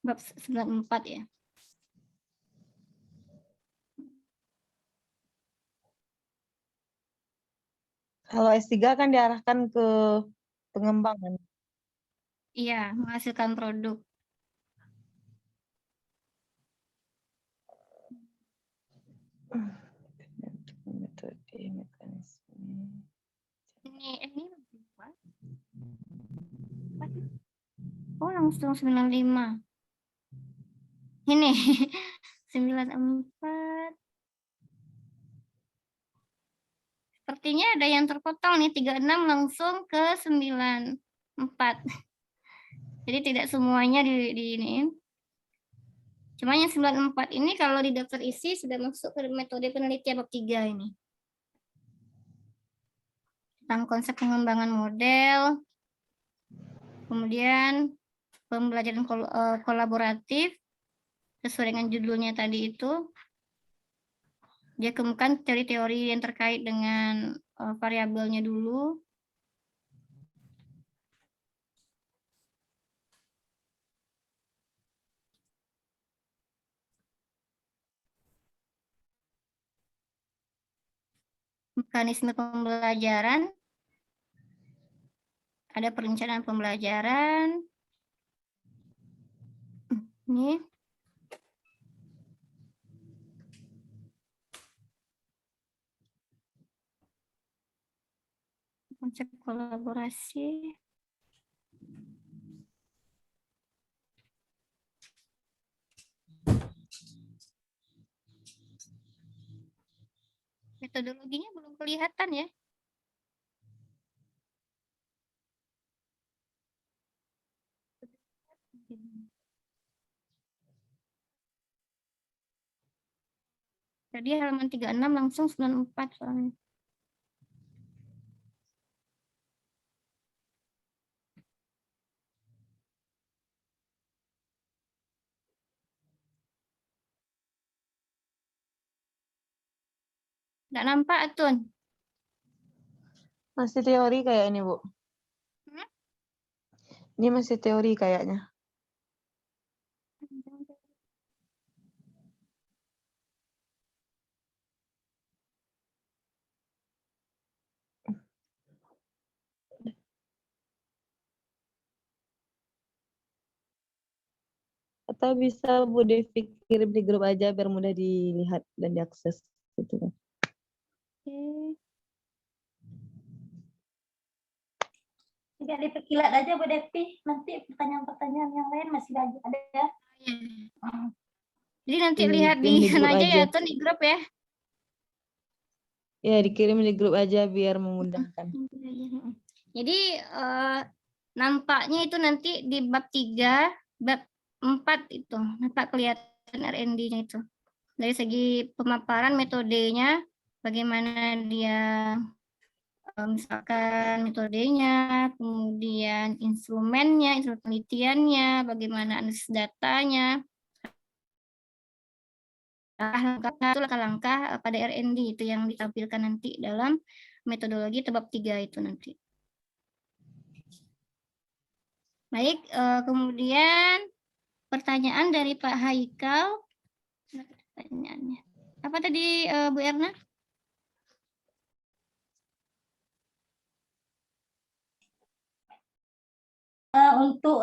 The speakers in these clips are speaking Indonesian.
Bab 94 ya. Kalau S3 kan diarahkan ke pengembangan. Iya, menghasilkan produk. Metode, mekanisme. Ini oh, langsung 95. Ini 94. Sepertinya ada yang terpotong nih, 36 langsung ke 94. Jadi tidak semuanya di ini. Cuma yang 94 ini kalau di daftar isi sudah masuk ke metode penelitian bab 3 ini. Tentang konsep pengembangan model, kemudian pembelajaran kolaboratif, sesuai dengan judulnya tadi itu. Dia kemukakan teori-teori yang terkait dengan variabelnya dulu. Mekanisme pembelajaran, ada perencanaan pembelajaran. Ini konsep kolaborasi. Metodologinya belum kelihatan ya. Tadi halaman 36 langsung 94 soalnya. Nggak nampak, Atun? Masih teori kayak ini, Bu. Ini masih teori kayaknya. Atau bisa Bu Devi kirim di grup aja biar mudah dilihat dan diakses gitu kan. Oke. Tidak diperkilat aja Bu Devi, nanti pertanyaan-pertanyaan yang lain masih lagi ada ya. Jadi nanti lihat di sana aja ya, Atun, di grup ya. Ya, dikirim di grup aja biar memudahkan. Jadi nampaknya itu nanti di bab 3, bab 4 itu nampak kelihatan R&D-nya itu. Dari segi pemaparan metodenya, bagaimana dia misalkan metodenya, kemudian instrumennya, instrumen penelitiannya, bagaimana analisis datanya, langkah-langkah pada R&D itu yang ditampilkan nanti dalam metodologi bab 3 itu nanti. Baik, kemudian pertanyaan dari Pak Haikal. Pertanyaannya. Apa tadi Bu Erna? Untuk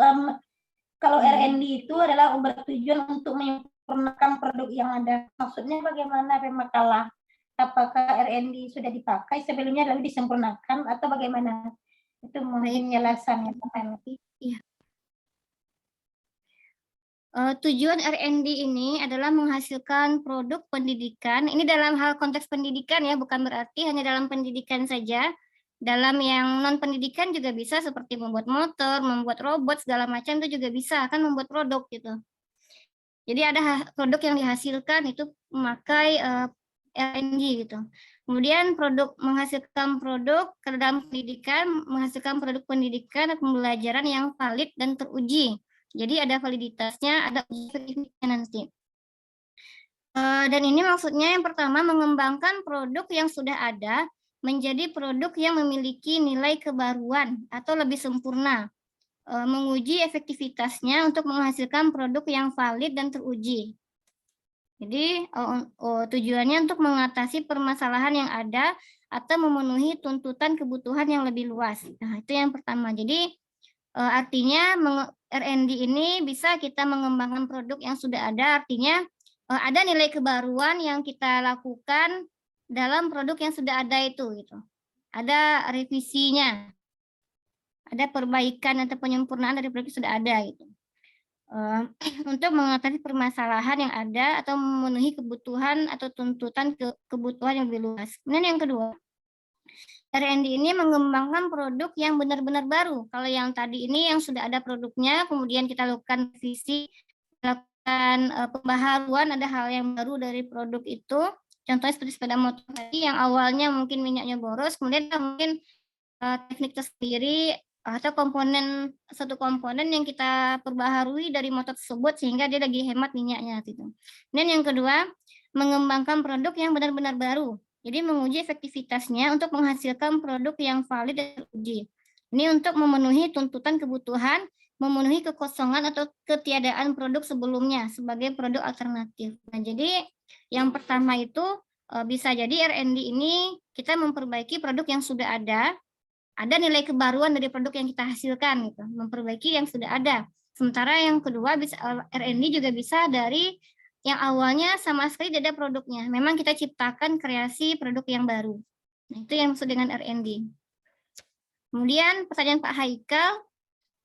kalau R&D itu adalah bertujuan untuk menyempurnakan produk yang ada. Maksudnya bagaimana Makalah? Apakah R&D sudah dipakai sebelumnya lalu disempurnakan atau bagaimana? Itu mungkin penjelasannya. Iya. Tujuan R&D ini adalah menghasilkan produk pendidikan. Ini dalam hal konteks pendidikan ya, bukan berarti hanya dalam pendidikan saja. Dalam yang non pendidikan juga bisa seperti membuat motor, membuat robot segala macam itu juga bisa kan membuat produk gitu. Jadi ada produk yang dihasilkan itu memakai R&D gitu. Kemudian menghasilkan produk ke dalam pendidikan, menghasilkan produk pendidikan atau pembelajaran yang valid dan teruji. Jadi ada validitasnya, ada uji verifikasinya nanti. Dan ini maksudnya yang pertama mengembangkan produk yang sudah ada menjadi produk yang memiliki nilai kebaruan atau lebih sempurna. menguji efektivitasnya untuk menghasilkan produk yang valid dan teruji. Jadi tujuannya untuk mengatasi permasalahan yang ada atau memenuhi tuntutan kebutuhan yang lebih luas. Nah, itu yang pertama. Jadi artinya R&D ini bisa kita mengembangkan produk yang sudah ada, artinya ada nilai kebaruan yang kita lakukan dalam produk yang sudah ada itu gitu. Ada revisinya, ada perbaikan atau penyempurnaan dari produk yang sudah ada gitu. Untuk mengatasi permasalahan yang ada atau memenuhi kebutuhan atau tuntutan kebutuhan yang lebih luas. Kemudian yang kedua, R&D ini mengembangkan produk yang benar-benar baru. Kalau yang tadi ini yang sudah ada produknya, kemudian kita lakukan revisi, lakukan pembaharuan, ada hal yang baru dari produk itu. Contohnya seperti sepeda motor tadi yang awalnya mungkin minyaknya boros, kemudian mungkin teknik tersendiri atau satu komponen yang kita perbaharui dari motor tersebut sehingga dia lagi hemat minyaknya gitu. Dan yang kedua, mengembangkan produk yang benar-benar baru. Jadi menguji efektivitasnya untuk menghasilkan produk yang valid dan teruji. Ini untuk memenuhi tuntutan kebutuhan, memenuhi kekosongan atau ketiadaan produk sebelumnya sebagai produk alternatif. Nah, jadi yang pertama itu bisa jadi R&D ini kita memperbaiki produk yang sudah ada nilai kebaruan dari produk yang kita hasilkan gitu, memperbaiki yang sudah ada. Sementara yang kedua bisa R&D juga bisa dari yang awalnya sama sekali tidak ada produknya. Memang kita ciptakan kreasi produk yang baru. Nah, itu yang maksud dengan R&D. Kemudian pertanyaan Pak Haikal,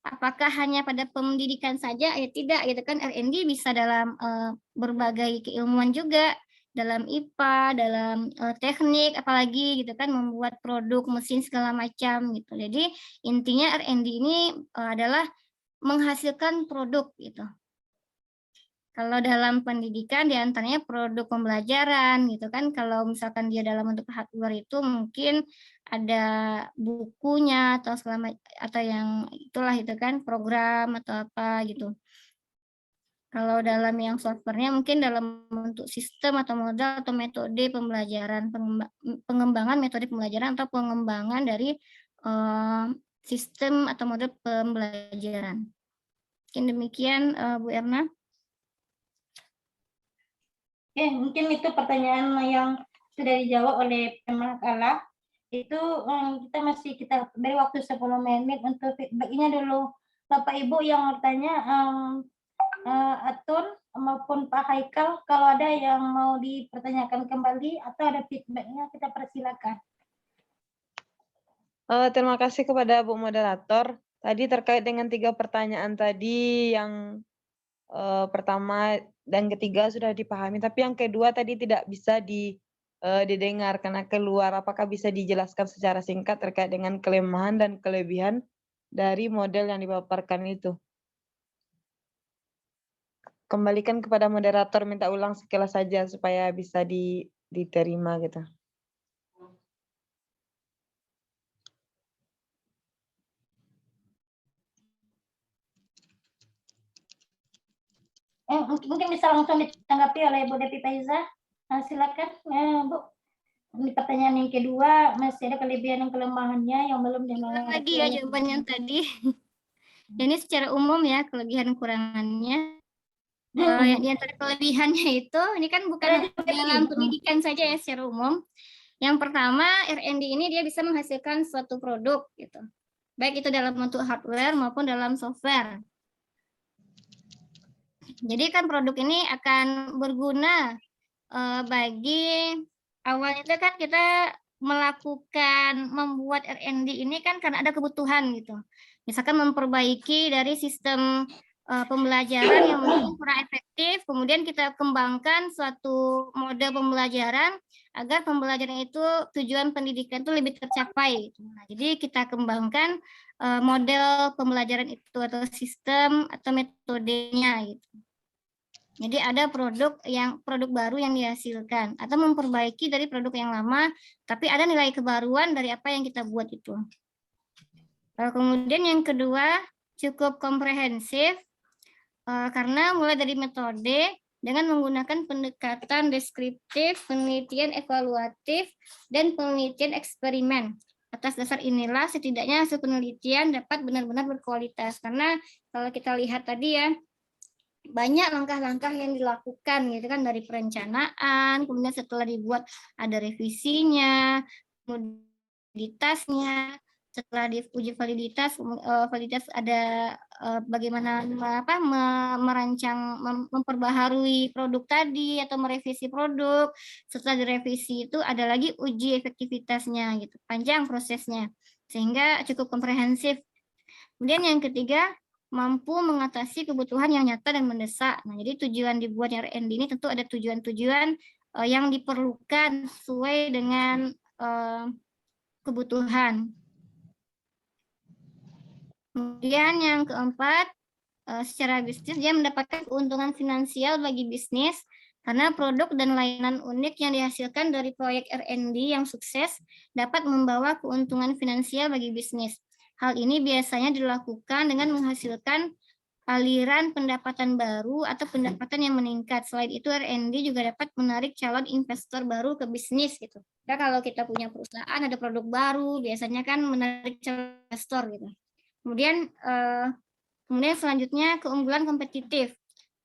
apakah hanya pada pendidikan saja? Ya tidak, gitu kan R&D bisa dalam berbagai keilmuan juga, dalam IPA, dalam teknik, apalagi gitu kan membuat produk mesin segala macam gitu. Jadi intinya R&D ini adalah menghasilkan produk gitu. Kalau dalam pendidikan diantaranya produk pembelajaran gitu kan. Kalau misalkan dia dalam bentuk hardware itu mungkin ada bukunya atau atau yang itulah itu kan program atau apa gitu. Kalau dalam yang softwarenya mungkin dalam bentuk sistem atau modal atau metode pembelajaran, pengembangan metode pembelajaran atau pengembangan dari sistem atau model pembelajaran. Mungkin demikian Bu Erna. Oke, mungkin itu pertanyaan yang sudah dijawab oleh Pemakala. Itu kita beri waktu 10 menit untuk feedbacknya dulu. Bapak Ibu yang bertanya, Atun maupun Pak Haikal, kalau ada yang mau dipertanyakan kembali atau ada feedbacknya, kita persilakan. Terima kasih kepada Bu Moderator. Tadi terkait dengan 3 pertanyaan tadi yang pertama dan ketiga sudah dipahami, tapi yang kedua tadi tidak bisa didengar karena keluar. Apakah bisa dijelaskan secara singkat terkait dengan kelemahan dan kelebihan dari model yang dipaparkan itu? Kembalikan kepada moderator, minta ulang sekilas saja supaya bisa diterima gitu. Mungkin bisa langsung ditanggapi oleh Bu Devi Faiza. Silakan Bu. Ini pertanyaan yang kedua, masih ada kelebihan dan kelemahannya yang belum Ulang lagi ya jawabannya tadi. Ini secara umum ya kelebihan kurangannya. Yang di antara kelebihannya itu, ini kan bukan dalam pendidikan saja ya secara umum. Yang pertama, R&D ini dia bisa menghasilkan suatu produk gitu. Baik itu dalam bentuk hardware maupun dalam software. Jadi kan produk ini akan berguna bagi awalnya itu kan kita membuat R&D ini kan karena ada kebutuhan gitu. Misalkan memperbaiki dari sistem pembelajaran yang mungkin kurang efektif, kemudian kita kembangkan suatu model pembelajaran agar pembelajaran itu tujuan pendidikan itu lebih tercapai. Nah, jadi kita kembangkan model pembelajaran itu atau sistem atau metodenya gitu. Jadi ada produk baru yang dihasilkan atau memperbaiki dari produk yang lama, tapi ada nilai kebaruan dari apa yang kita buat itu. Kemudian yang kedua cukup komprehensif karena mulai dari metode dengan menggunakan pendekatan deskriptif, penelitian evaluatif, dan penelitian eksperimen. Atas dasar inilah setidaknya hasil penelitian dapat benar-benar berkualitas. Karena kalau kita lihat tadi ya, banyak langkah-langkah yang dilakukan gitu kan, dari perencanaan, kemudian setelah dibuat ada revisinya, kemudian validitasnya, setelah diuji validitas, validitas ada bagaimana merancang, memperbaharui produk tadi atau merevisi produk. Setelah direvisi itu ada lagi uji efektivitasnya gitu, panjang prosesnya sehingga cukup komprehensif. Kemudian yang ketiga, mampu mengatasi kebutuhan yang nyata dan mendesak. Nah, jadi tujuan dibuatnya R&D ini tentu ada tujuan-tujuan yang diperlukan sesuai dengan kebutuhan. Kemudian yang keempat, secara bisnis dia mendapatkan keuntungan finansial bagi bisnis karena produk dan layanan unik yang dihasilkan dari proyek R&D yang sukses dapat membawa keuntungan finansial bagi bisnis. Hal ini biasanya dilakukan dengan menghasilkan aliran pendapatan baru atau pendapatan yang meningkat. Selain itu, R&D juga dapat menarik calon investor baru ke bisnis gitu. Nah, kalau kita punya perusahaan, ada produk baru, biasanya kan menarik calon investor gitu. Kemudian selanjutnya keunggulan kompetitif.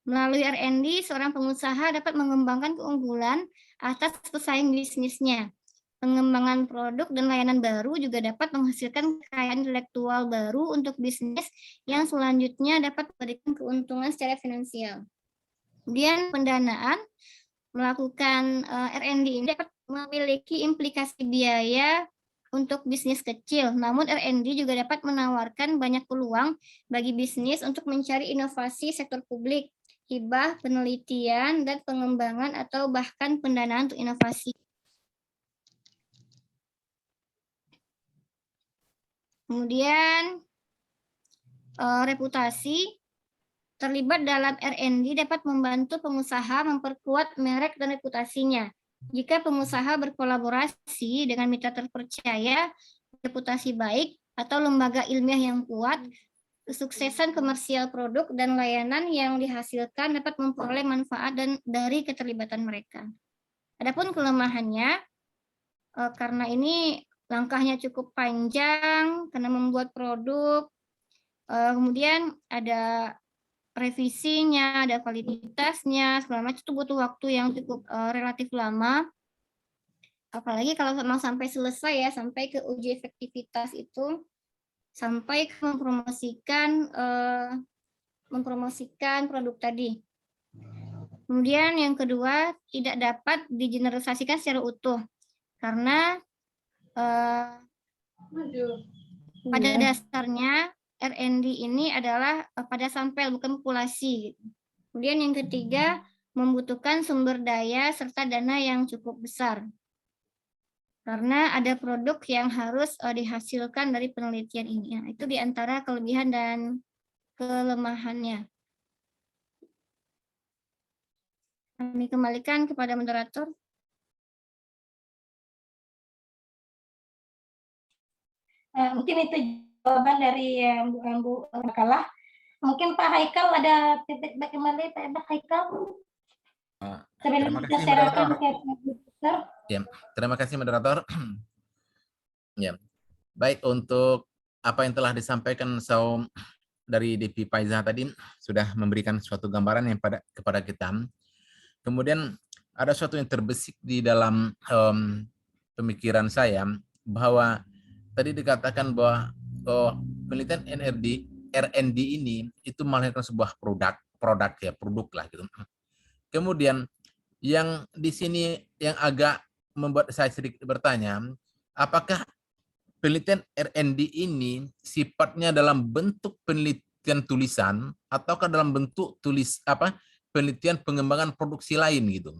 Melalui R&D, seorang pengusaha dapat mengembangkan keunggulan atas pesaing bisnisnya. Pengembangan produk dan layanan baru juga dapat menghasilkan kekayaan intelektual baru untuk bisnis yang selanjutnya dapat memberikan keuntungan secara finansial. Kemudian pendanaan, melakukan R&D ini dapat memiliki implikasi biaya untuk bisnis kecil, namun R&D juga dapat menawarkan banyak peluang bagi bisnis untuk mencari inovasi sektor publik, hibah, penelitian, dan pengembangan atau bahkan pendanaan untuk inovasi. Kemudian reputasi, terlibat dalam R&D dapat membantu pengusaha memperkuat merek dan reputasinya. Jika pengusaha berkolaborasi dengan mitra terpercaya, reputasi baik, atau lembaga ilmiah yang kuat, kesuksesan komersial produk dan layanan yang dihasilkan dapat memperoleh manfaat dari keterlibatan mereka. Adapun kelemahannya, karena ini langkahnya cukup panjang, karena membuat produk, kemudian ada revisinya, ada validitasnya, segala macam itu butuh waktu yang cukup relatif lama. Apalagi kalau memang sampai selesai ya, sampai ke uji efektivitas itu, sampai mempromosikan produk tadi. Kemudian yang kedua, tidak dapat digeneralisasikan secara utuh, karena pada dasarnya R&D ini adalah pada sampel, bukan populasi. Kemudian yang ketiga, membutuhkan sumber daya serta dana yang cukup besar. Karena ada produk yang harus dihasilkan dari penelitian ini. Nah, itu di antara kelebihan dan kelemahannya. Kami kembalikan kepada moderator. Mungkin itu jawaban dari Bu Kalah. Mungkin Pak Haikal ada titik kembali, Pak Haikal. Terima kasih moderator. Ya, terima kasih moderator. Ya, baik, untuk apa yang telah disampaikan dari DP Faiza tadi sudah memberikan suatu gambaran yang kepada kita. Kemudian ada suatu yang terbesit di dalam pemikiran saya bahwa tadi dikatakan bahwa penelitian R&D ini itu melahirkan sebuah produk lah gitu. Kemudian yang di sini yang agak membuat saya sedikit bertanya, apakah penelitian R&D ini sifatnya dalam bentuk penelitian tulisan ataukah dalam bentuk penelitian pengembangan produksi lain gitu.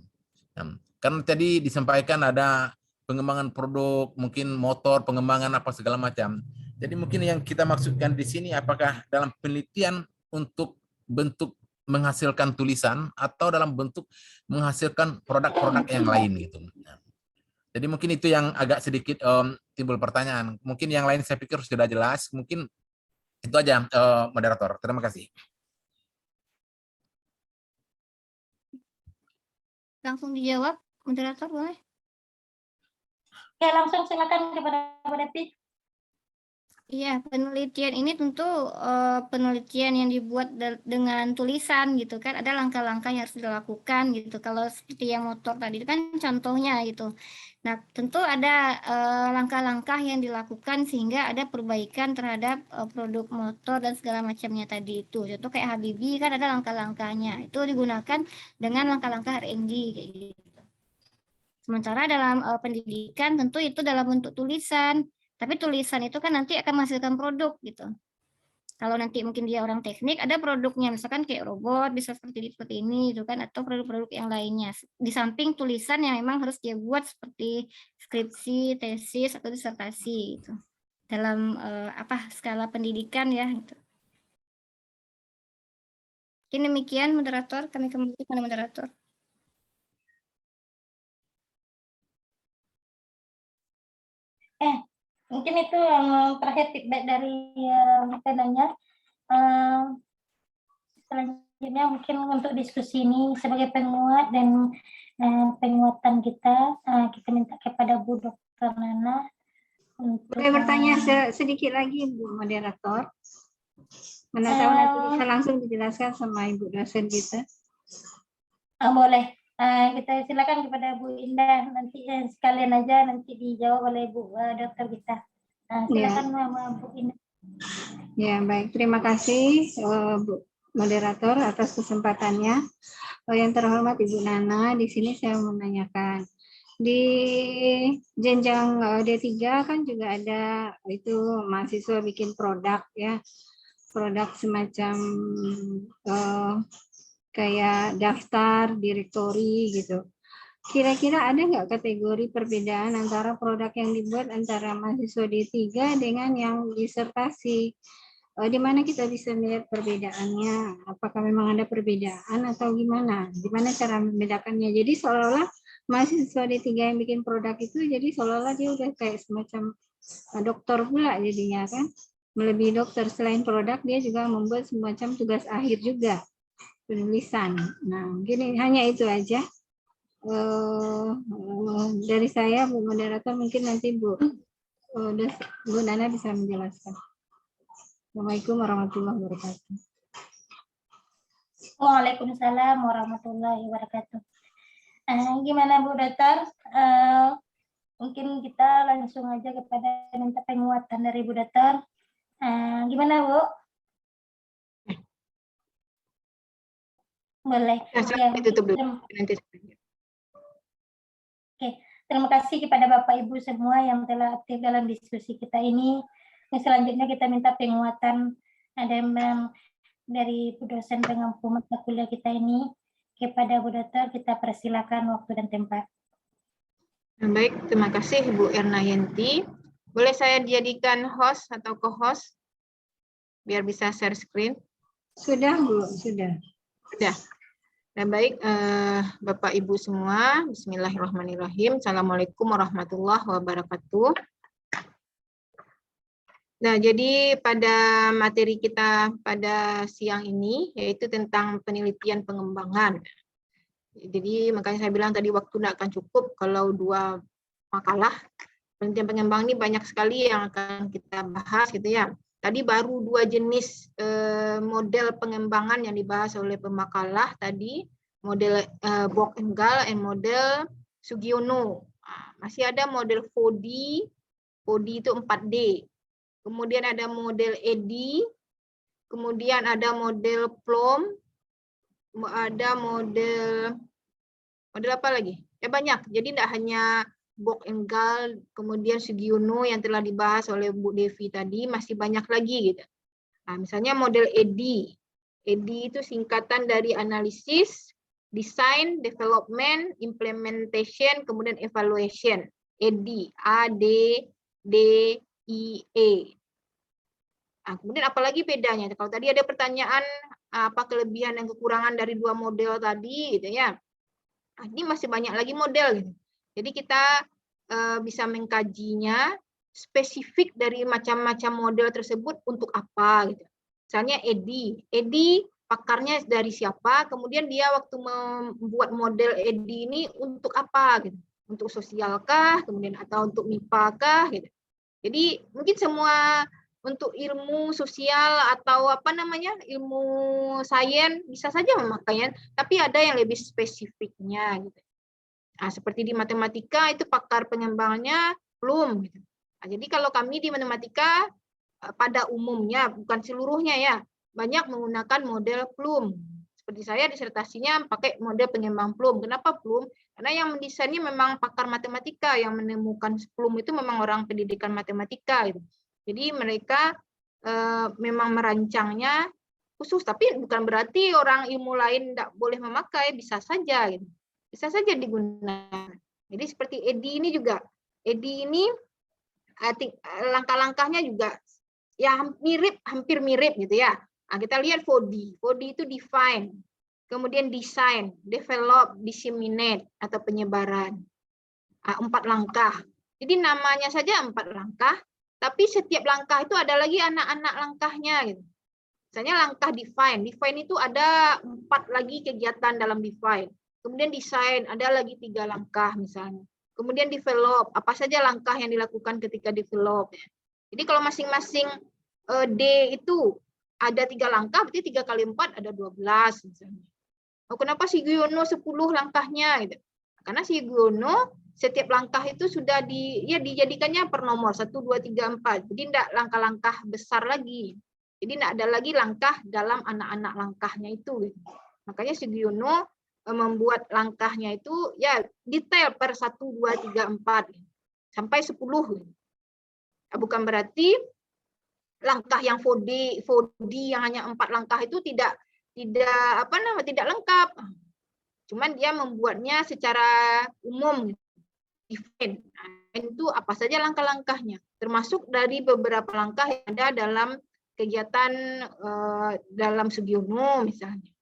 Nah, karena tadi disampaikan ada pengembangan produk, mungkin motor, pengembangan apa segala macam. Jadi mungkin yang kita maksudkan di sini apakah dalam penelitian untuk bentuk menghasilkan tulisan atau dalam bentuk menghasilkan produk-produk yang lain gitu. Jadi mungkin itu yang agak sedikit timbul pertanyaan. Mungkin yang lain saya pikir sudah jelas. Mungkin itu aja moderator. Terima kasih. Langsung dijawab moderator boleh? Oke, langsung silakan kepada Bu Depi. Iya, penelitian ini tentu penelitian yang dibuat dengan tulisan gitu kan. Ada langkah-langkah yang harus dilakukan gitu. Kalau seperti yang motor tadi itu kan contohnya gitu. Nah, tentu ada langkah-langkah yang dilakukan sehingga ada perbaikan terhadap produk motor dan segala macamnya tadi itu. Contoh kayak Habibie kan ada langkah-langkahnya. Itu digunakan dengan langkah-langkah R&D kayak gitu. Sementara dalam pendidikan tentu itu dalam bentuk tulisan. Tapi tulisan itu kan nanti akan menghasilkan produk gitu. Kalau nanti mungkin dia orang teknik, ada produknya, misalkan kayak robot bisa seperti ini gitu kan, atau produk-produk yang lainnya. Di samping tulisan yang memang harus dia buat seperti skripsi, tesis atau disertasi gitu. Dalam skala pendidikan ya gitu. Mungkin demikian moderator, kami kembali kepada moderator. Mungkin itu yang terakhir feedback dari penanya. Selanjutnya mungkin untuk diskusi ini sebagai penguat dan penguatan kita, kita minta kepada Bu Dr. Nana untuk boleh bertanya sedikit lagi Bu moderator. Mana tahu nanti bisa langsung dijelaskan sama Ibu dosen kita. Boleh. Kita silakan kepada Bu Indah, nanti sekalian aja nanti dijawab oleh Bu dokter kita. Silakan Bu Indah. Ya, baik. Terima kasih Bu moderator atas kesempatannya. Yang terhormat Ibu Nana, di sini saya mau menanyakan. Di jenjang D3 kan juga ada itu mahasiswa bikin produk ya. Produk semacam kayak daftar, direktori gitu. Kira-kira ada nggak kategori perbedaan antara produk yang dibuat antara mahasiswa D3 dengan yang disertasi? Di mana kita bisa melihat perbedaannya? Apakah memang ada perbedaan atau gimana? Gimana cara membedakannya? Jadi seolah-olah mahasiswa D3 yang bikin produk itu jadi seolah-olah dia udah kayak semacam dokter pula jadinya kan? Melebihi dokter, selain produk dia juga membuat semacam tugas akhir juga. Penulisan. Nah, gini hanya itu aja dari saya, Bu moderator. Mungkin nanti Bu Nana bisa menjelaskan. Assalamualaikum warahmatullahi wabarakatuh. Waalaikumsalam warahmatullahi wabarakatuh. Gimana Bu Dokter? Mungkin kita langsung aja kepada minta penguatan dari Bu Dokter. Gimana Bu? Boleh. Ya, ditutup dulu. Nanti. Oke, terima kasih kepada Bapak Ibu semua yang telah aktif dalam diskusi kita ini. Selanjutnya kita minta penguatan dari Bu dosen pengampu mata kuliah kita ini kepada Bu Dokter. Kita persilakan waktu dan tempat. Baik, terima kasih Bu Erna Yenti. Boleh saya dijadikan host atau co-host biar bisa share screen? Sudah Bu, sudah. Sudah. Nah, baik, Bapak Ibu semua, bismillahirrahmanirrahim. Assalamualaikum warahmatullahi wabarakatuh. Nah, jadi pada materi kita pada siang ini, yaitu tentang penelitian pengembangan. Jadi, makanya saya bilang tadi waktu tidak akan cukup kalau 2 makalah. Penelitian pengembangan ini banyak sekali yang akan kita bahas gitu ya. Tadi baru 2 jenis model pengembangan yang dibahas oleh pemakalah tadi, model Bock and Gall dan model Sugiono. Masih ada model 4D, 4D itu 4D. Kemudian ada model EDI, kemudian ada model Plum, ada model apa lagi? Ya banyak. Jadi tidak hanya Bock and Gall, kemudian Sugiono yang telah dibahas oleh Bu Devi tadi, masih banyak lagi gitu. Nah, misalnya model EDI. EDI itu singkatan dari analisis, design, development, implementation, kemudian evaluation. EDI, A-D-D-I-E. Nah, kemudian apalagi bedanya? Kalau tadi ada pertanyaan apa kelebihan dan kekurangan dari 2 model tadi gitu ya. Nah, ini masih banyak lagi model gitu. Jadi kita bisa mengkajinya spesifik dari macam-macam model tersebut untuk apa gitu. Misalnya EDI pakarnya dari siapa, kemudian dia waktu membuat model EDI ini untuk apa gitu. Untuk sosial kah, kemudian atau untuk MIPA kah gitu. Jadi mungkin semua untuk ilmu sosial atau apa namanya ilmu sains bisa saja memakainya, tapi ada yang lebih spesifiknya gitu. Nah, seperti di matematika itu pakar pengembangannya Bloom gitu. Nah, jadi kalau kami di matematika pada umumnya, bukan seluruhnya ya, banyak menggunakan model Bloom. Seperti saya disertasinya pakai model pengembang Bloom. Kenapa Bloom? Karena yang mendesainnya memang pakar matematika, yang menemukan Bloom itu memang orang pendidikan matematika gitu. Jadi mereka memang merancangnya khusus, tapi bukan berarti orang ilmu lain tidak boleh memakai, bisa saja gitu. Bisa saja digunakan. Jadi seperti EDI ini juga. EDI ini langkah-langkahnya juga ya hampir mirip gitu ya. Nah, kita lihat 4D. 4D itu define, kemudian design, develop, disseminate atau penyebaran. 4 langkah. Jadi namanya saja 4 langkah, tapi setiap langkah itu ada lagi anak-anak langkahnya gitu. Misalnya langkah define. Define itu ada 4 lagi kegiatan dalam define. Kemudian desain, ada lagi 3 langkah misalnya. Kemudian develop, apa saja langkah yang dilakukan ketika develop. Jadi kalau masing-masing D itu ada 3 langkah, berarti 3 kali 4 ada 12 misalnya. Oh, kenapa Sugiono 10 langkahnya? Gitu. Karena Sugiono setiap langkah itu sudah dijadikannya per nomor 1, 2, 3, 4. Jadi tidak langkah-langkah besar lagi. Jadi tidak ada lagi langkah dalam anak-anak langkahnya itu. Gitu. Makanya Sugiono membuat langkahnya itu ya detail per 1, 2, 3, 4 sampai 10. Bukan berarti langkah yang 4D yang hanya 4 langkah itu tidak lengkap. Cuman dia membuatnya secara umum. Event. Itu apa saja langkah-langkahnya. Termasuk dari beberapa langkah yang ada dalam kegiatan dalam Sugiono misalnya.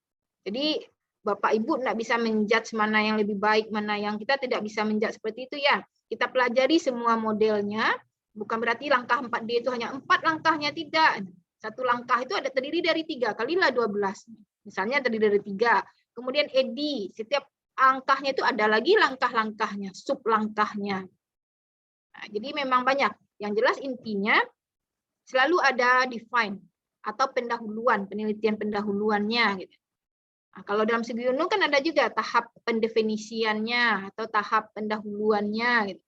Jadi Bapak Ibu tidak bisa menjudge mana yang lebih baik, mana yang kita tidak bisa menjudge seperti itu ya. Kita pelajari semua modelnya, bukan berarti langkah 4D itu hanya 4 langkahnya, tidak. Satu langkah itu ada terdiri dari 3, kalilah 12. Misalnya terdiri dari 3. Kemudian ED, setiap langkahnya itu ada lagi langkah-langkahnya, sub langkahnya. Nah, jadi memang banyak. Yang jelas intinya selalu ada define atau pendahuluan, penelitian pendahuluannya gitu. Nah, kalau dalam Sugiono kan ada juga tahap pendefinisiannya atau tahap pendahuluannya. Gitu.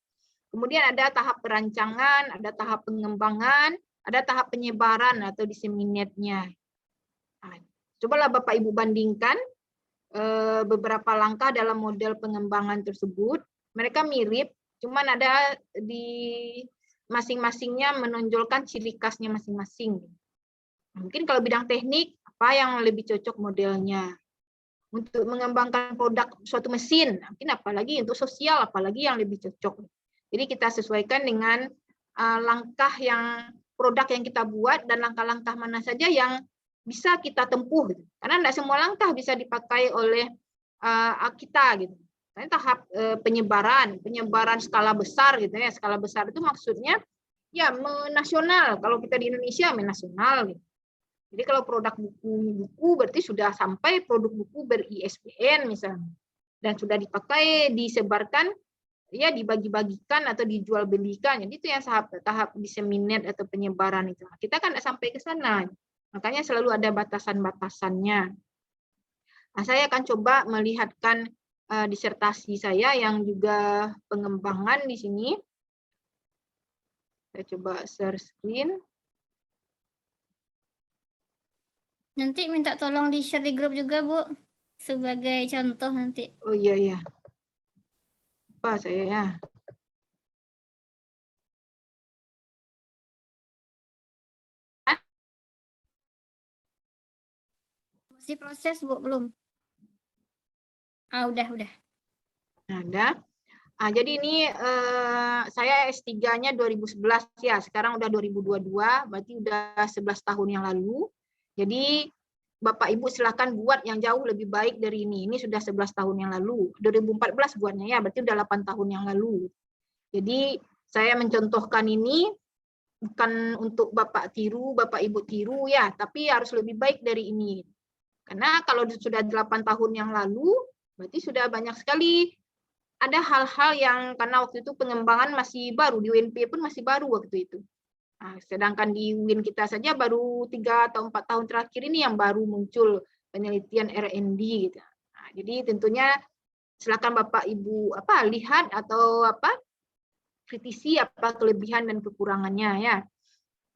Kemudian ada tahap perancangan, ada tahap pengembangan, ada tahap penyebaran atau disseminate-nya. Nah, cobalah Bapak Ibu bandingkan beberapa langkah dalam model pengembangan tersebut. Mereka mirip, cuman ada di masing-masingnya menonjolkan ciri khasnya masing-masing. Mungkin kalau bidang teknik, apa yang lebih cocok modelnya? Untuk mengembangkan produk suatu mesin, mungkin apalagi untuk sosial, apalagi yang lebih cocok. Jadi kita sesuaikan dengan langkah yang produk yang kita buat dan langkah-langkah mana saja yang bisa kita tempuh. Karena tidak semua langkah bisa dipakai oleh kita. Gitu. Karena tahap penyebaran skala besar gitu ya. Skala besar itu maksudnya ya menasional. Kalau kita di Indonesia menasional. Gitu. Jadi kalau produk buku berarti sudah sampai produk buku ber-ISBN misalnya. Dan sudah dipakai, disebarkan, ya dibagi-bagikan atau dijual belikan. Jadi itu yang tahap disseminate atau penyebaran itu. Kita kan tidak sampai ke sana. Makanya selalu ada batasan-batasannya. Nah, saya akan coba melihatkan disertasi saya yang juga pengembangan di sini. Saya coba share screen. Nanti minta tolong di-share di grup juga, Bu. Sebagai contoh nanti. Oh iya, iya. Apa saya ya? Masih proses, Bu? Belum? Udah. Ada. Jadi ini saya S3-nya 2011 ya, sekarang udah 2022, berarti udah 11 tahun yang lalu. Jadi Bapak Ibu silakan buat yang jauh lebih baik dari ini. Ini sudah 11 tahun yang lalu. 2014 buatnya ya, berarti udah 8 tahun yang lalu. Jadi saya mencontohkan ini bukan untuk Bapak tiru, Bapak Ibu tiru ya, tapi harus lebih baik dari ini. Karena kalau sudah 8 tahun yang lalu, berarti sudah banyak sekali ada hal-hal yang karena waktu itu pengembangan masih baru, di UNP pun masih baru waktu itu. Nah, sedangkan di UIN kita saja baru 3 atau 4 tahun terakhir ini yang baru muncul penelitian R&D gitu. Nah, jadi tentunya silakan Bapak Ibu lihat atau kritisi apa kelebihan dan kekurangannya ya.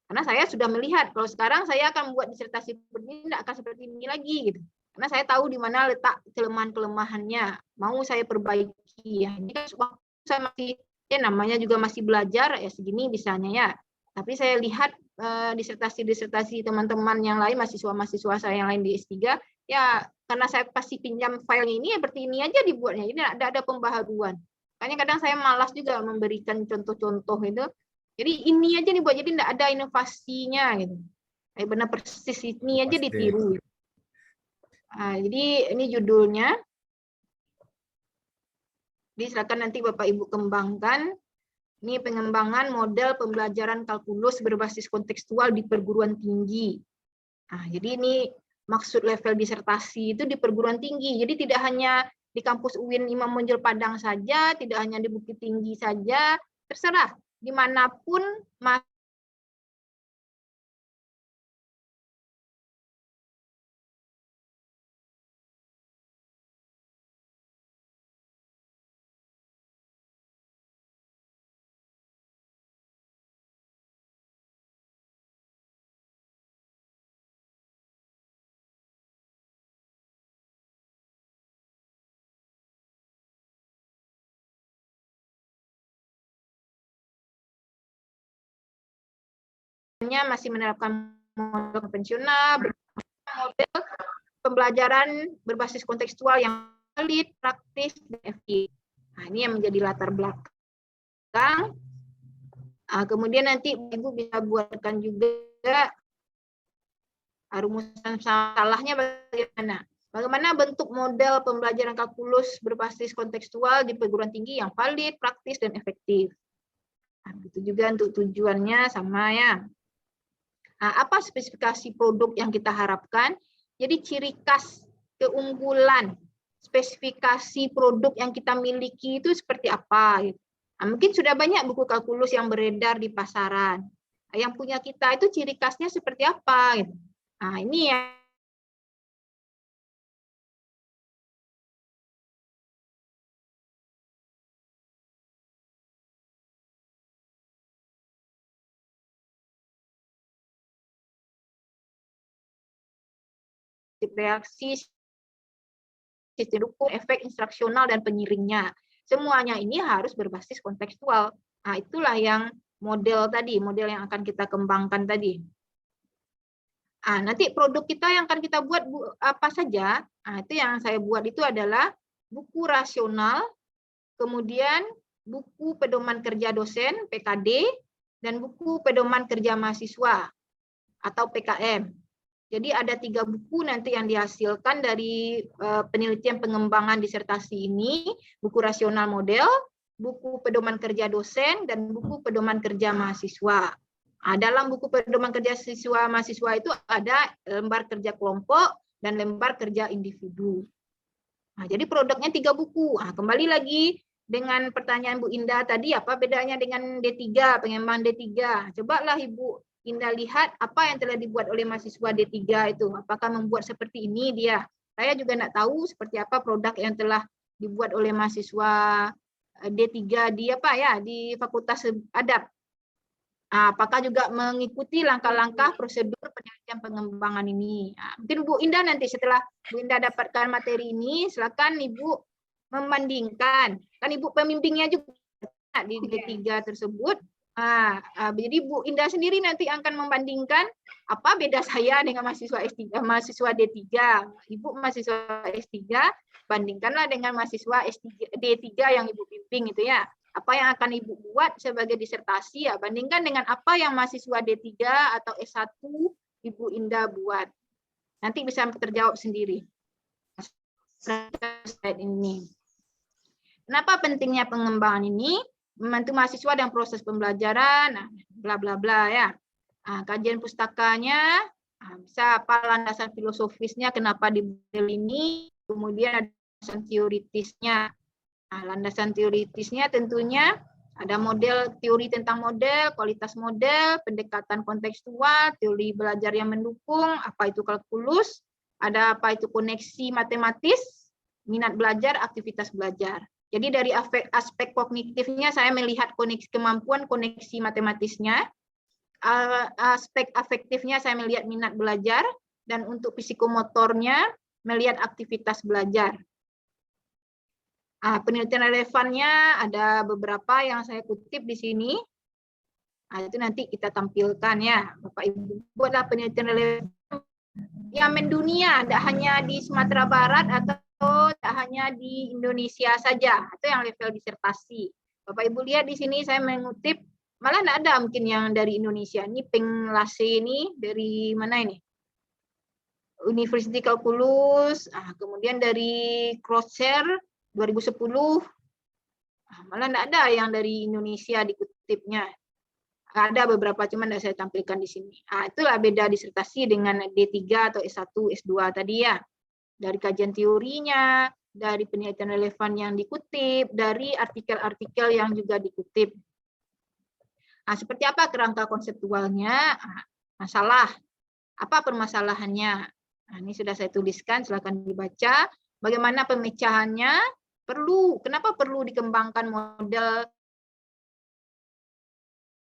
Karena saya sudah melihat kalau sekarang saya akan membuat disertasi seperti ini tidak akan seperti ini lagi gitu. Karena saya tahu di mana letak kelemahan-kelemahannya, mau saya perbaiki ya. Ini kan saya masih namanya juga masih belajar ya, segini bisanya ya. Tapi saya lihat disertasi-disertasi teman-teman yang lain, mahasiswa-mahasiswa saya yang lain di S3, ya karena saya pasti pinjam filenya ini, ya seperti ini aja dibuatnya, ini tidak ada pembaharuan. Makanya kadang saya malas juga memberikan contoh-contoh itu. Jadi ini aja dibuat, jadi tidak ada inovasinya gitu. Kayak benar persis ini aja ditiru. Nah, jadi ini judulnya. Jadi silakan nanti Bapak Ibu kembangkan. Ini pengembangan model pembelajaran kalkulus berbasis kontekstual di perguruan tinggi. Nah, jadi ini maksud level disertasi itu di perguruan tinggi. Jadi tidak hanya di kampus UIN Imam Bonjol Padang saja, tidak hanya di Bukit Tinggi saja, terserah dimanapun masih menerapkan model konvensional, model pembelajaran berbasis kontekstual yang valid, praktis, dan efektif. Nah, ini yang menjadi latar belakang. Kemudian nanti Ibu bisa buatkan juga rumusan salahnya bagaimana. Bagaimana bentuk model pembelajaran kalkulus berbasis kontekstual di perguruan tinggi yang valid, praktis, dan efektif. Nah, itu juga untuk tujuannya sama ya. Nah, apa spesifikasi produk yang kita harapkan? Jadi ciri khas, keunggulan, spesifikasi produk yang kita miliki itu seperti apa? Gitu. Nah, mungkin sudah banyak buku kalkulus yang beredar di pasaran. Nah, yang punya kita itu ciri khasnya seperti apa? Gitu. Nah, ini yang reaksi, sistem dukung, efek instruksional, dan penyiringnya. Semuanya ini harus berbasis kontekstual. Nah, itulah yang model tadi, model yang akan kita kembangkan tadi. Nah, nanti produk kita yang akan kita buat apa saja, nah, itu yang saya buat itu adalah buku rasional, kemudian buku pedoman kerja dosen, PKD, dan buku pedoman kerja mahasiswa, atau PKM. Jadi ada 3 buku nanti yang dihasilkan dari penelitian pengembangan disertasi ini, buku rasional model, buku pedoman kerja dosen, dan buku pedoman kerja mahasiswa. Nah, dalam buku pedoman kerja siswa mahasiswa itu ada lembar kerja kelompok dan lembar kerja individu. Nah, jadi produknya 3 buku. Nah, kembali lagi dengan pertanyaan Bu Indah tadi, apa bedanya dengan D3, pengembangan D3? Cobalah Ibu Indah lihat apa yang telah dibuat oleh mahasiswa D3 itu. Apakah membuat seperti ini dia? Saya juga tidak tahu seperti apa produk yang telah dibuat oleh mahasiswa D3 di Fakultas Adab. Apakah juga mengikuti langkah-langkah prosedur penelitian pengembangan ini? Mungkin Bu Indah nanti setelah Bu Indah dapatkan materi ini, silakan Ibu membandingkan. Kan Ibu pembimbingnya juga di D3 tersebut. Jadi Bu Indah sendiri nanti akan membandingkan apa beda saya dengan mahasiswa S3, mahasiswa D3. Ibu mahasiswa S3, bandingkanlah dengan mahasiswa D3 yang Ibu bimbing itu ya. Apa yang akan Ibu buat sebagai disertasi ya, bandingkan dengan apa yang mahasiswa D3 atau S1 Ibu Indah buat. Nanti bisa terjawab sendiri. Slide ini. Kenapa pentingnya pengembangan ini? Membantu mahasiswa dalam proses pembelajaran, bla bla bla ya. Kajian pustakanya, bisa apa landasan filosofisnya, kenapa di model ini, kemudian ada landasan teoritisnya. Landasan teoritisnya tentunya Ada model teori tentang model, kualitas model, pendekatan kontekstual, teori belajar yang mendukung, apa itu kalkulus, ada apa itu koneksi matematis, minat belajar, aktivitas belajar. Jadi dari aspek kognitifnya saya melihat kemampuan koneksi matematisnya, aspek afektifnya saya melihat minat belajar, dan untuk psikomotornya melihat aktivitas belajar. Penelitian relevannya ada beberapa yang saya kutip di sini. Itu nanti kita tampilkan ya, Bapak Ibu. Buatlah penelitian relevan yang mendunia, tidak hanya di Sumatera Barat atau tidak hanya di Indonesia saja, atau yang level disertasi. Bapak Ibu lihat di sini saya mengutip, malah tidak ada mungkin yang dari Indonesia. Ini Peng Lase ini dari mana ini? University Calculus, kemudian dari Crosshair 2010, malah tidak ada yang dari Indonesia dikutipnya. Ada beberapa, cuman tidak saya tampilkan di sini. Itulah beda disertasi dengan D3 atau S1, S2 tadi ya. Dari kajian teorinya, dari penelitian relevan yang dikutip, dari artikel-artikel yang juga dikutip. Seperti apa kerangka konseptualnya? Masalah. Apa permasalahannya? Ini sudah saya tuliskan, silakan dibaca. Bagaimana pemecahannya? Kenapa perlu dikembangkan model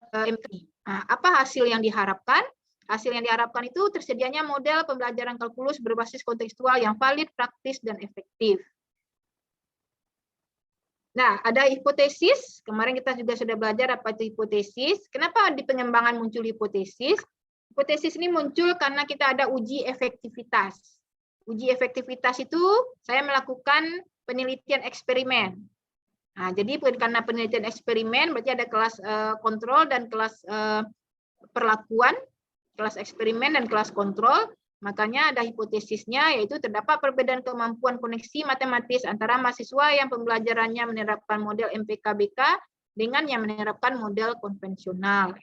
MTI? Apa hasil yang diharapkan? Hasil yang diharapkan itu tersedianya model pembelajaran kalkulus berbasis kontekstual yang valid, praktis, dan efektif. Nah, ada hipotesis. Kemarin kita juga sudah belajar apa itu hipotesis. Kenapa di pengembangan muncul hipotesis? Hipotesis ini muncul karena kita ada uji efektivitas. Uji efektivitas itu saya melakukan penelitian eksperimen. Jadi karena penelitian eksperimen berarti ada kelas kontrol dan kelas perlakuan, kelas eksperimen dan kelas kontrol. Makanya ada hipotesisnya, yaitu terdapat perbedaan kemampuan koneksi matematis antara mahasiswa yang pembelajarannya menerapkan model MPK-BK dengan yang menerapkan model konvensional.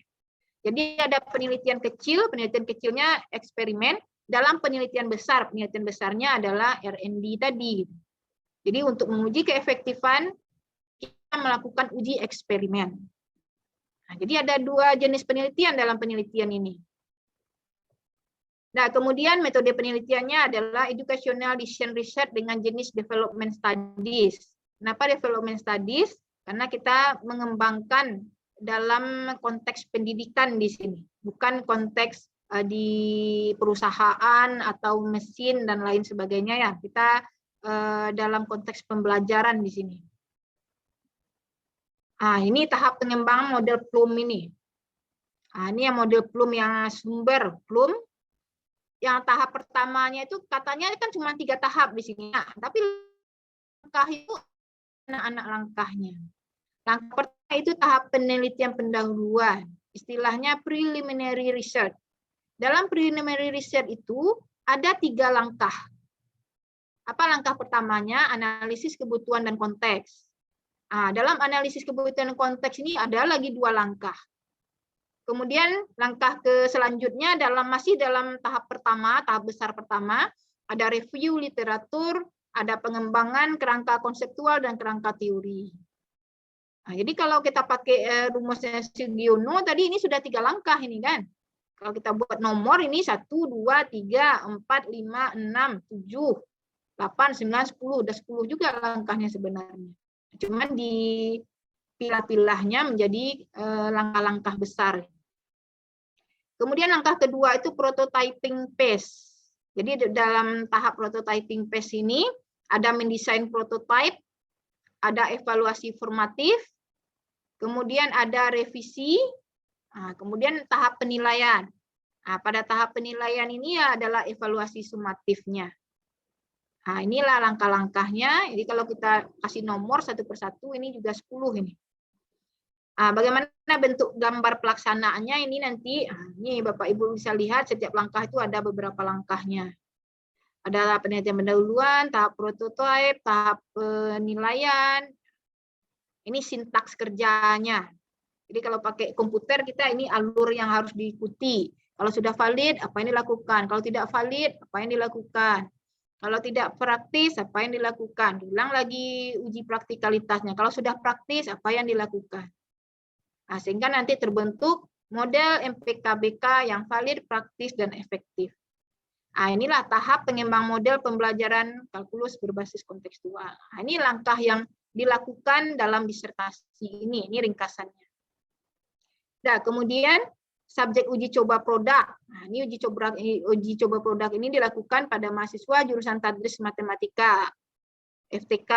Jadi ada penelitian kecil, penelitian kecilnya eksperimen. Dalam penelitian besarnya adalah R&D tadi. Jadi untuk menguji keefektifan, kita melakukan uji eksperimen. Jadi ada dua jenis penelitian dalam penelitian ini. Nah, kemudian metode penelitiannya adalah educational decision research dengan jenis development studies. Kenapa development studies? Karena kita mengembangkan dalam konteks pendidikan di sini, bukan konteks di perusahaan atau mesin dan lain sebagainya ya. Kita dalam konteks pembelajaran di sini. Ini tahap pengembangan model Plum ini. Ini yang model Plum yang sumber Plum. Yang tahap pertamanya itu katanya kan cuma 3 tahap di sini. Tapi langkah itu anak-anak langkahnya. Langkah pertama itu tahap penelitian pendahuluan. Istilahnya preliminary research. Dalam preliminary research itu ada 3 langkah. Apa langkah pertamanya? Analisis kebutuhan dan konteks. Dalam analisis kebutuhan dan konteks ini ada lagi 2 langkah. Kemudian langkah selanjutnya masih dalam tahap pertama, tahap besar pertama, ada review literatur, ada pengembangan kerangka konseptual dan kerangka teori. Jadi kalau kita pakai rumusnya Sugiono tadi ini sudah 3 langkah ini kan. Kalau kita buat nomor ini 1, 2, 3, 4, 5, 6, 7, 8, 9, 10. Udah 10 juga langkahnya sebenarnya. Cuman dipilah-pilahnya menjadi langkah-langkah besar. Kemudian langkah kedua itu prototyping phase. Jadi dalam tahap prototyping phase ini ada mendesain prototype, ada evaluasi formatif, kemudian ada revisi, kemudian tahap penilaian. Pada tahap penilaian ini adalah evaluasi sumatifnya. Inilah langkah-langkahnya. Jadi kalau kita kasih nomor satu persatu, ini juga 10 ini. Bagaimana bentuk gambar pelaksanaannya ini nanti, ini Bapak Ibu bisa lihat setiap langkah itu ada beberapa langkahnya. Ada penelitian pendahuluan, tahap prototipe, tahap penilaian. Ini sintaks kerjanya. Jadi kalau pakai komputer kita ini alur yang harus diikuti. Kalau sudah valid, apa yang dilakukan? Kalau tidak valid, apa yang dilakukan? Kalau tidak praktis, apa yang dilakukan? Diulang lagi uji praktikalitasnya. Kalau sudah praktis, apa yang dilakukan? Nah, sehingga nanti terbentuk model MPKBK yang valid, praktis, dan efektif. Nah, inilah tahap pengembang model pembelajaran kalkulus berbasis kontekstual. Nah, ini langkah yang dilakukan dalam disertasi ini ringkasannya. Nah, kemudian subjek uji coba produk. Nah, ini uji coba produk ini dilakukan pada mahasiswa jurusan Tadris Matematika, FTK.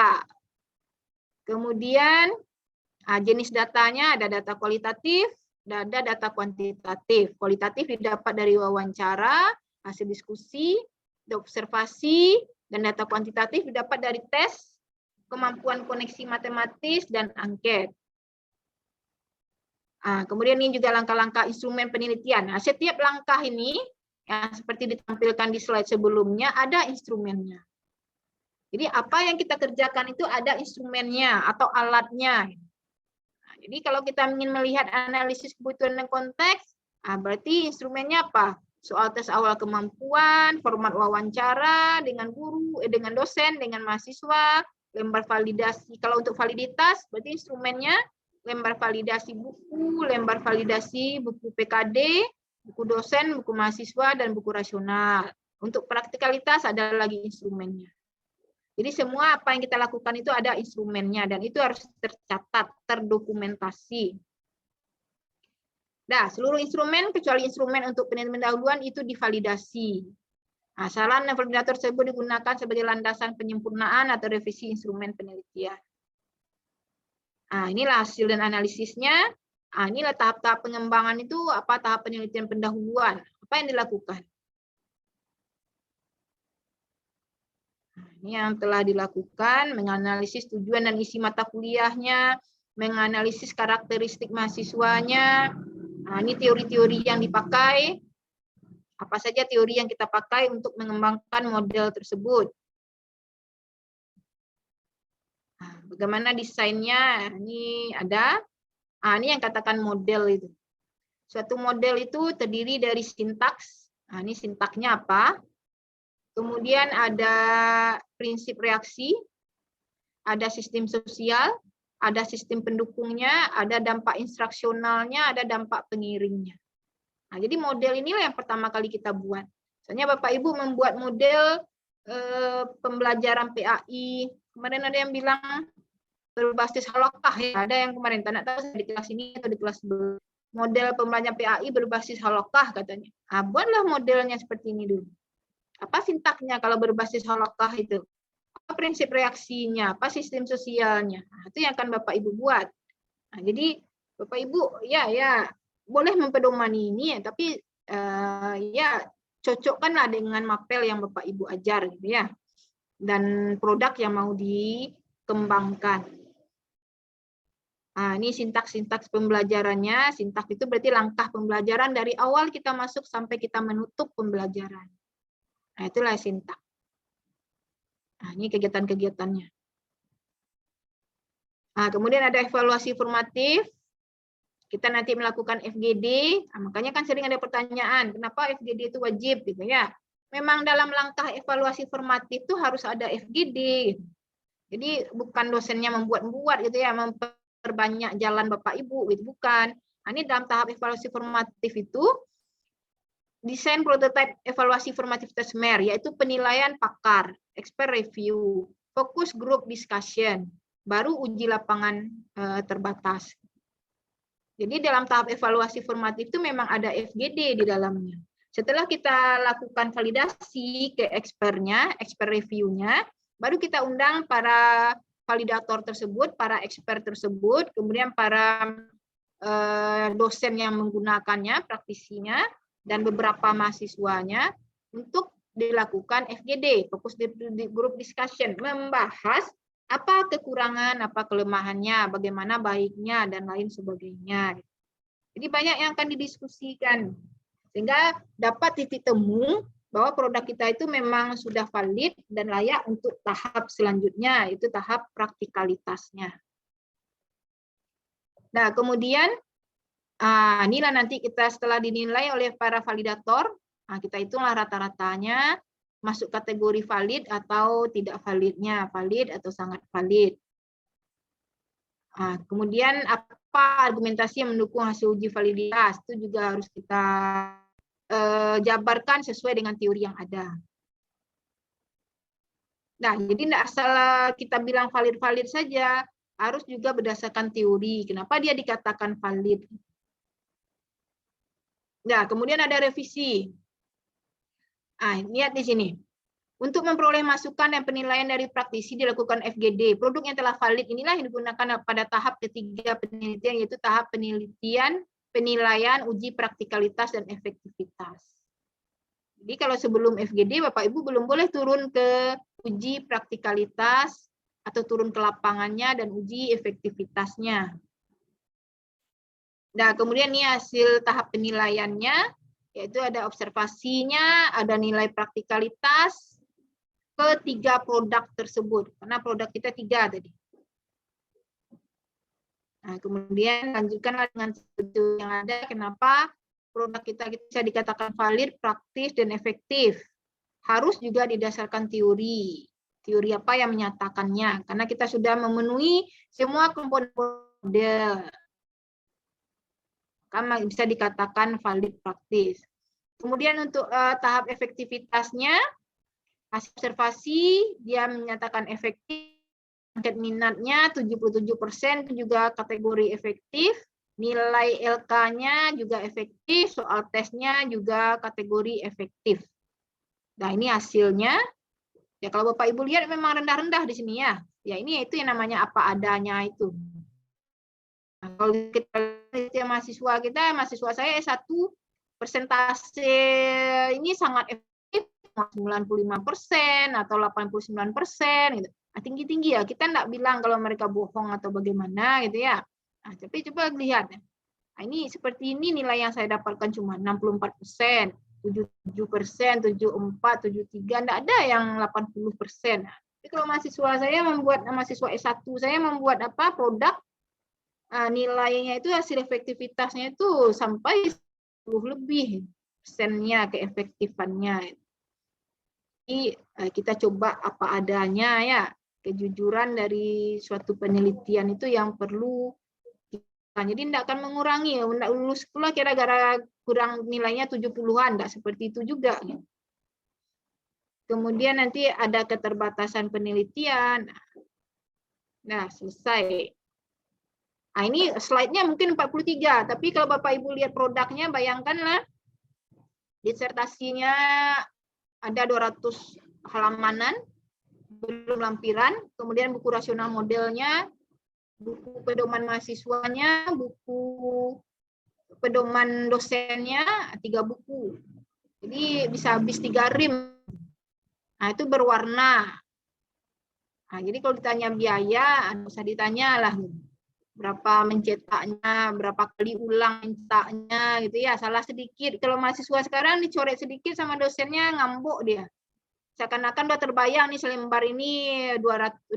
Kemudian jenis datanya ada data kualitatif, ada data kuantitatif. Kualitatif didapat dari wawancara, hasil diskusi, observasi, dan data kuantitatif didapat dari tes, kemampuan koneksi matematis, dan angket. Kemudian ini juga langkah-langkah instrumen penelitian. Nah, setiap langkah ini, yang seperti ditampilkan di slide sebelumnya, ada instrumennya. Jadi apa yang kita kerjakan itu ada instrumennya atau alatnya. Nah, jadi kalau kita ingin melihat analisis kebutuhan dan konteks, berarti instrumennya apa? Soal tes awal kemampuan, format wawancara dengan guru, dengan dosen, dengan mahasiswa, lembar validasi. Kalau untuk validitas, berarti instrumennya lembar validasi buku, lembar validasi buku PKD, buku dosen, buku mahasiswa, dan buku rasional. Untuk praktikalitas ada lagi instrumennya. Jadi semua apa yang kita lakukan itu ada instrumennya, dan itu harus tercatat, terdokumentasi. Nah, seluruh instrumen, kecuali instrumen untuk penelitian pendahuluan, itu divalidasi. Nah, saran dan validator tersebut digunakan sebagai landasan penyempurnaan atau revisi instrumen penelitian. Nah, inilah hasil dan analisisnya. Nah, inilah tahap-tahap pengembangan itu, apa tahap penelitian pendahuluan, apa yang dilakukan. Nah, ini yang telah dilakukan, menganalisis tujuan dan isi mata kuliahnya, menganalisis karakteristik mahasiswanya. Nah, ini teori-teori yang dipakai, apa saja teori yang kita pakai untuk mengembangkan model tersebut. Nah, bagaimana desainnya? Ini ada. Ini yang katakan model itu. Suatu model itu terdiri dari sintaks. Nah, ini sintaknya apa? Kemudian ada prinsip reaksi, ada sistem sosial, ada sistem pendukungnya, ada dampak instruksionalnya, ada dampak pengiringnya. Nah, jadi model inilah yang pertama kali kita buat. Misalnya Bapak Ibu membuat model pembelajaran PAI. Kemarin ada yang bilang berbasis halokah ya. Ada yang kemarin tak tahu di kelas ini atau di kelas sebelumnya. Model pembelajaran PAI berbasis halokah katanya. Nah, buatlah modelnya seperti ini dulu. Apa sintaknya kalau berbasis halokah itu? Apa prinsip reaksinya? Apa sistem sosialnya? Nah, itu yang akan Bapak Ibu buat. Nah, jadi Bapak Ibu ya boleh mempedomani ini, tapi ya cocokkanlah dengan mapel yang Bapak Ibu ajar gitu ya. Dan produk yang mau dikembangkan. Nah, ini sintaks-sintaks pembelajarannya. Sintaks itu berarti langkah pembelajaran dari awal kita masuk sampai kita menutup pembelajaran. Nah, itulah sintaks. Nah, ini kegiatan-kegiatannya. Nah, kemudian ada evaluasi formatif. Kita nanti melakukan FGD. Nah, makanya kan sering ada pertanyaan, kenapa FGD itu wajib gitu ya? Memang dalam langkah evaluasi formatif itu harus ada FGD. Jadi bukan dosennya membuat-buat gitu ya, memperbanyak jalan Bapak Ibu gitu, bukan. Nah, ini dalam tahap evaluasi formatif itu desain prototipe evaluasi formatif TESMER, yaitu penilaian pakar, expert review, fokus group discussion, baru uji lapangan terbatas. Jadi dalam tahap evaluasi formatif itu memang ada FGD di dalamnya. Setelah kita lakukan validasi ke expertnya, expert review-nya, baru kita undang para validator tersebut, para expert tersebut, kemudian para dosen yang menggunakannya, praktisinya, dan beberapa mahasiswanya untuk dilakukan FGD, fokus di group discussion, membahas apa kekurangan, apa kelemahannya, bagaimana baiknya, dan lain sebagainya. Jadi banyak yang akan didiskusikan, sehingga dapat titik temu bahwa produk kita itu memang sudah valid dan layak untuk tahap selanjutnya, itu tahap praktikalitasnya. Nah, kemudian inilah nanti kita setelah dinilai oleh para validator, kita hitunglah rata-ratanya, masuk kategori valid atau tidak validnya, valid atau sangat valid. Kemudian apa argumentasi yang mendukung hasil uji validitas. Itu juga harus kita jabarkan sesuai dengan teori yang ada. Nah, jadi tidak asal kita bilang valid-valid saja, harus juga berdasarkan teori. Kenapa dia dikatakan valid? Nah, kemudian ada revisi. Nah, lihat di sini. Untuk memperoleh masukan dan penilaian dari praktisi dilakukan FGD. Produk yang telah valid inilah yang digunakan pada tahap ketiga penelitian, yaitu tahap penelitian, penilaian, uji praktikalitas, dan efektivitas. Jadi kalau sebelum FGD, Bapak Ibu belum boleh turun ke uji praktikalitas atau turun ke lapangannya dan uji efektivitasnya. Nah, kemudian ini hasil tahap penilaiannya, yaitu ada observasinya, ada nilai praktikalitas ketiga produk tersebut, karena produk kita 3 tadi. Nah, kemudian lanjutkanlah dengan studi yang ada, kenapa produk kita bisa dikatakan valid, praktis, dan efektif. Harus juga didasarkan teori. Teori apa yang menyatakannya, karena kita sudah memenuhi semua komponen model. Maka bisa dikatakan valid, praktis. Kemudian untuk tahap efektivitasnya, hasil observasi dia menyatakan efektif, angket minatnya 77% itu juga kategori efektif, nilai LK-nya juga efektif, soal tesnya juga kategori efektif. Nah, ini hasilnya. Ya kalau Bapak Ibu lihat memang rendah-rendah di sini ya. Ya ini itu yang namanya apa adanya itu. Nah, kalau kita lihat mahasiswa saya S1 persentase ini sangat efektif, 95% atau 89% gitu. Nah, tinggi-tinggi ya. Kita enggak bilang kalau mereka bohong atau bagaimana gitu ya. Nah, tapi coba lihat. Nah, ini seperti ini nilai yang saya dapatkan cuma 64%, 77%, 74%, 73%, enggak ada yang 80%. Nah, tapi kalau mahasiswa S1 saya membuat produk, nilainya itu hasil efektivitasnya itu sampai 10 lebih persennya keefektifannya. Jadi kita coba apa adanya ya. Kejujuran dari suatu penelitian itu yang perlu. Jadi tidak akan mengurangi, tidak lulus pula kira-kira kurang nilainya 70-an, tidak seperti itu juga. Kemudian nanti ada keterbatasan penelitian. Nah, selesai. Nah, ini slide-nya mungkin 43, tapi kalau Bapak Ibu lihat produknya, bayangkanlah disertasinya ada 200 halamanan, belum lampiran, kemudian buku rasional modelnya, buku pedoman mahasiswanya, buku pedoman dosennya, 3 buku. Jadi bisa habis 3 rim. Nah, itu berwarna. Nah, jadi kalau ditanya biaya, nggak usah ditanya lah. Berapa mencetaknya, berapa kali ulang mencetaknya, gitu ya. Salah sedikit. Kalau mahasiswa sekarang dicoret sedikit sama dosennya, ngambuk dia. Seakan-akan udah terbayang nih selembar ini 200.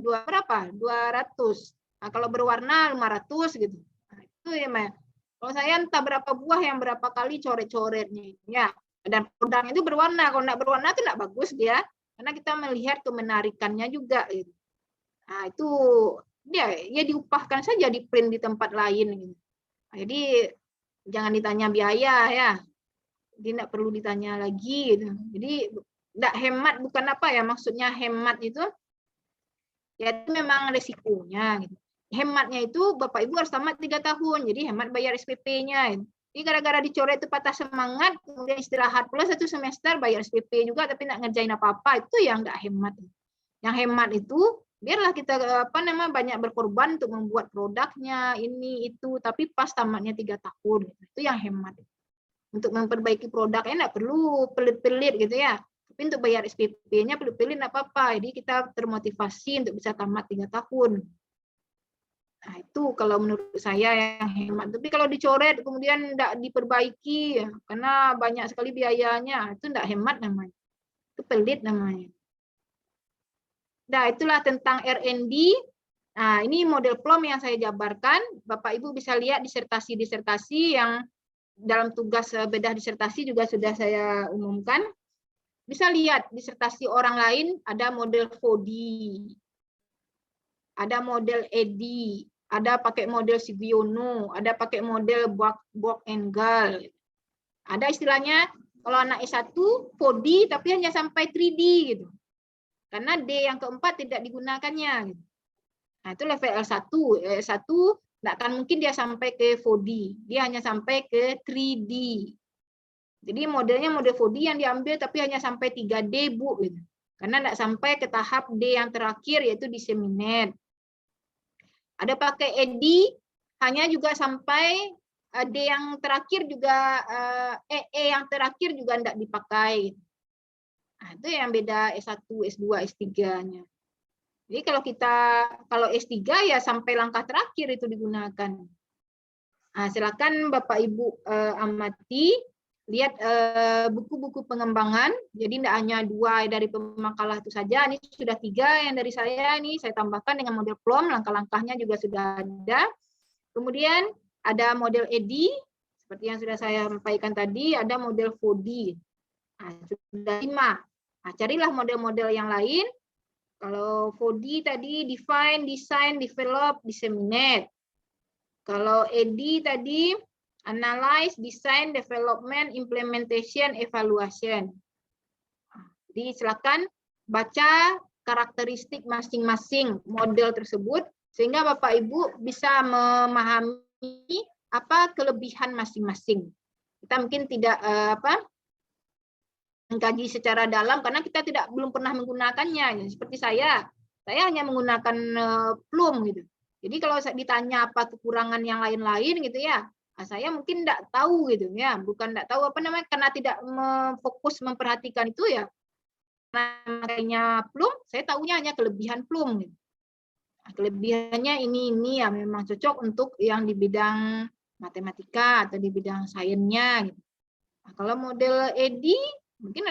Nah, kalau berwarna 500 gitu. Nah, itu ya, Mas. Kalau saya entah berapa buah yang berapa kali coret-coretnya. Ya. Dan produknya itu berwarna. Kalau enggak berwarna itu enggak bagus dia. Karena kita melihat kemenarikannya juga. Gitu. Nah, itu ya diupahkan saja di print di tempat lain. Gitu. Nah, jadi jangan ditanya biaya ya. Jadi enggak perlu ditanya lagi. Gitu. Jadi enggak hemat, bukan apa ya. Maksudnya hemat itu ya itu memang resikonya. Gitu. Hematnya itu Bapak Ibu harus tamat 3 tahun, jadi hemat bayar SPP-nya. Jadi gara-gara dicoret itu patah semangat, kemudian istirahat pula 1 semester bayar SPP juga, tapi nggak ngerjain apa-apa, itu yang nggak hemat. Yang hemat itu biarlah kita banyak berkorban untuk membuat produknya ini itu, tapi pas tamatnya 3 tahun, itu yang hemat. Untuk memperbaiki produknya nggak perlu pelit-pelit gitu ya. Tapi untuk bayar SPP-nya pelit-pelit nggak apa-apa, jadi kita termotivasi untuk bisa tamat 3 tahun. Nah, itu kalau menurut saya yang hemat. Tapi kalau dicoret kemudian tidak diperbaiki, ya, karena banyak sekali biayanya, itu tidak hemat namanya. Itu pelit namanya. Nah, itulah tentang R&D. Nah, ini model PLOM yang saya jabarkan. Bapak Ibu bisa lihat disertasi-disertasi yang dalam tugas bedah disertasi juga sudah saya umumkan. Bisa lihat disertasi orang lain, ada model FODI, ada model EDI, ada pakai model Sugiono, ada pakai model Borg and Gall. Ada istilahnya kalau anak S1 4D tapi hanya sampai 3D gitu. Karena D yang keempat tidak digunakannya gitu. Nah, itu level L1. S1 tidak akan mungkin dia sampai ke 4D, dia hanya sampai ke 3D. Jadi modelnya model 4D yang diambil tapi hanya sampai 3D, Bu gitu. Karena tidak sampai ke tahap D yang terakhir yaitu disseminate. Ada pakai ED, hanya juga sampai D yang terakhir juga, E yang terakhir juga tidak dipakai. Nah, itu yang beda S1, S2, S3-nya. Jadi kalau S3 ya sampai langkah terakhir itu digunakan. Nah, silakan Bapak Ibu amati, lihat buku-buku pengembangan. Jadi tidak hanya 2 dari pemakalah itu saja, ini sudah 3 yang dari saya, ini saya tambahkan dengan model PLOM, langkah-langkahnya juga sudah ada. Kemudian ada model ED, seperti yang sudah saya sampaikan tadi, ada model 4D. Nah, sudah 5. Nah, carilah model-model yang lain. Kalau 4D tadi define, design, develop, disseminate. Kalau ED tadi analyze, design, development, implementation, evaluation. Jadi silakan baca karakteristik masing-masing model tersebut sehingga Bapak Ibu bisa memahami apa kelebihan masing-masing. Kita mungkin tidak mengkaji secara dalam karena kita belum pernah menggunakannya. Seperti saya hanya menggunakan PLOM gitu. Jadi kalau ditanya apa kekurangan yang lain-lain gitu ya, saya mungkin tidak tahu gitu ya, bukan tidak tahu karena tidak fokus memperhatikan itu ya. Makanya PLOM, saya tahunya hanya kelebihan PLOM gitu. Nah, kelebihannya ini ya memang cocok untuk yang di bidang matematika atau di bidang sainsnya gitu. Nah, kalau model ED mungkin